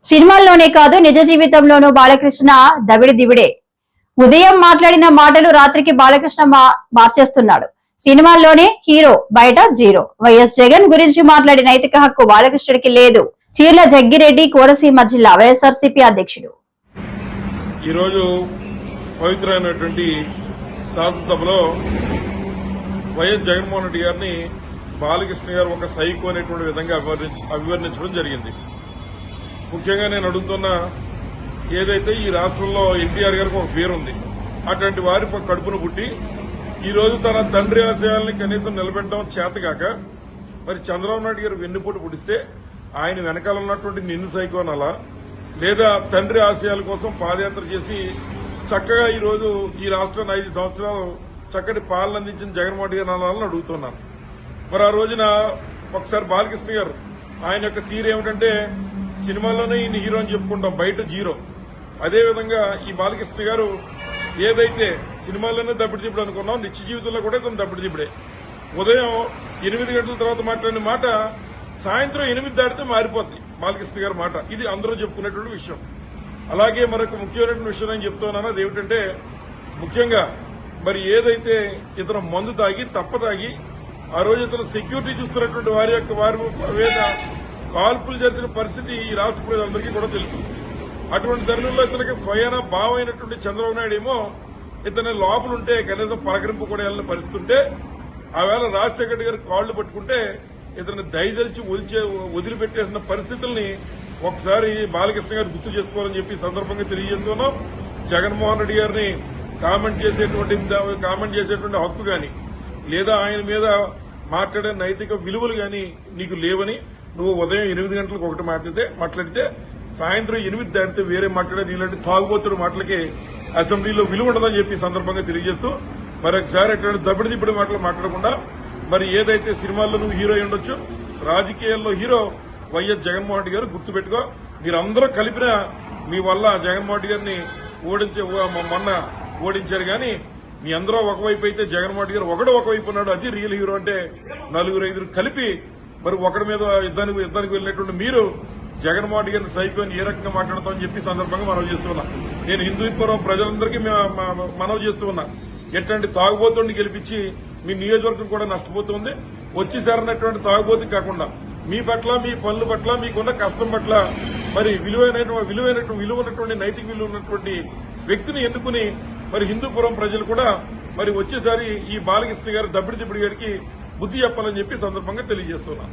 సినిమాల్లోనే కాదు నిజ జీవితంలోనూ బాలకృష్ణ దబిడి దిబిడే. ఉదయం మాట్లాడిన మాటలు రాత్రికి బాలకృష్ణ మార్చేస్తున్నాడు. సినిమాల్లోనే హీరో, బయట జీరో. వైఎస్ జగన్ గురించి మాట్లాడే నైతిక హక్కు బాలకృష్ణుడికి లేదు. చీర్ల జగ్గిరెడ్డి, కోనసీమ జిల్లా వైఎస్ఆర్సీపీ అధ్యక్షుడు. ఈరోజు పవిత్రమైనటువంటి శాసనసభలో వైఎస్ జగన్మోహన్ రెడ్డి గారిని బాలకృష్ణ గారు ఒక సైకో అనేటువంటి విధంగా అభివర్ణించడం జరిగింది. ముఖ్యంగా నేను అడుగుతున్న ఏదైతే ఈ రాష్ట్రంలో ఎన్టీఆర్ గారికి ఒక పేరుంది, అటువంటి వారి కడుపును పుట్టి ఈ రోజు తన తండ్రి ఆశయాల్ని కనీసం నిలబెట్టడం చేతగాక మరి చంద్రబాబు నాయుడు గారు వెన్నుపోటు పుడిస్తే ఆయన వెనకాల ఉన్నటువంటి నిన్ను సైకో అనాలా, లేదా తండ్రి ఆశయాల కోసం పాదయాత్ర చేసి చక్కగా ఈ రోజు ఈ రాష్ట్రాన్ని 5 సంవత్సరాలు చక్కటి పాలన అందించిన జగన్మోహన్ రెడ్డి గారు అనాలని అడుగుతున్నాను. మరి ఆ రోజున ఒకసారి బాలకృష్ణ గారు ఆయన యొక్క తీరు ఏమిటంటే సినిమాల్లోనే ఈయన హీరో అని చెప్పుకుంటాం, బయట జీరో. అదేవిధంగా ఈ బాలకృష్ణ గారు ఏదైతే సినిమాల్లోనే దప్పిడి దిప్పుడు అనుకున్నాం, నిత్య జీవితంలో కూడా ఇతను దప్పిడి దిప్పుడే. ఉదయం 8 గంటల తర్వాత మాట్లాడిన మాట సాయంత్రం 8 దాటితే మారిపోద్ది బాలకృష్ణ గారి మాట. ఇది అందరూ చెప్పుకునేటువంటి విషయం. అలాగే మరొక ముఖ్యమైనటువంటి విషయం నేను చెప్తున్నాను, అది ఏమిటంటే ముఖ్యంగా మరి ఏదైతే ఇతను మందు తాగి తప్ప ఆ రోజు ఇతను సెక్యూరిటీ చూస్తున్నటువంటి వారి మీద కాల్పులు జరిగిన పరిస్థితి ఈ రాష్ట్ర ప్రజలందరికీ కూడా తెలుసు. అటువంటి తరుణంలో ఇతనికి స్వయాన భావమైనటువంటి చంద్రబాబు నాయుడు ఏమో ఇతని లోపలుంటే కనీసం పలకరింపు కూడా వెళ్ళిన పరిస్థితి ఉంటే ఆవేళ రాజశేఖర రెడ్డి గారి కాళ్లు పట్టుకుంటే ఇతన్ని దయదలిచి వదిలిపెట్టేసిన పరిస్థితుల్ని ఒకసారి బాలకృష్ణ గారు గుర్తు చేసుకోవాలని చెప్పి సందర్భంగా తెలియజేస్తున్నాం. జగన్మోహన్ రెడ్డి గారిని కామెంట్ చేసేటువంటి హక్కు గాని లేదా ఆయన మీద మాట్లాడే నైతిక విలువలు గాని నీకు లేవని, నువ్వు ఉదయం 8 గంటలకు ఒకటి మాట్లాడితే సాయంత్రం 8 దాటితే వేరే మాట్లాడేది ఇలాంటి తాగుబోతున్న మాటలకి అసెంబ్లీలో విలువ ఉండదని చెప్పి సందర్భంగా తెలియజేస్తూ మరొకసారి అటువంటి దబ్బిడి దిబ్బడి మాటలు మాట్లాడకుండా మరి ఏదైతే సినిమాల్లో నువ్వు హీరో ఉండొచ్చు, రాజకీయాల్లో హీరో వైఎస్ జగన్మోహన్ రెడ్డి గారు గుర్తుపెట్టుకో. మీరందరూ కలిపిన మీ వల్ల జగన్మోహన్ రెడ్డి గారిని మొన్న ఓడించారు కానీ మీ అందరూ ఒకవైపు అయితే జగన్మోహన్ రెడ్డి గారు ఒకవైపు ఉన్నాడు. అది రియల్ హీరో అంటే 4-5 కలిపి మరి ఒకరి మీద యుద్ధానికి వెళ్ళినటువంటి మీరు జగన్మోహన్ రెడ్డి గారిని సైకోని ఏ రకంగా మాట్లాడతామని చెప్పి సందర్భంగా మనవి చేస్తున్నా. నేను హిందూపురం ప్రజలందరికీ మనవి చేస్తూ ఉన్నా, ఎట్లాంటి తాగుబోతుని గెలిపించి మీ నియోజకవర్గం కూడా నష్టపోతుంది. వచ్చి సేరనటువంటి తాగుబోతు కాకుండా మీ పట్ల, మీ పనుల పట్ల, మీకున్న కష్టం పట్ల మరి విలువైనటువంటి నైతిక విలువ ఉన్నటువంటి వ్యక్తిని ఎన్నుకుని మరి హిందూపురం ప్రజలు కూడా మరి వచ్చేసారి ఈ బాలకృష్ణ గారు దబ్బిడి దిబ్బడి గారికి బుద్ధి చెప్పాలని చెప్పి సందర్భంగా తెలియజేస్తున్నా.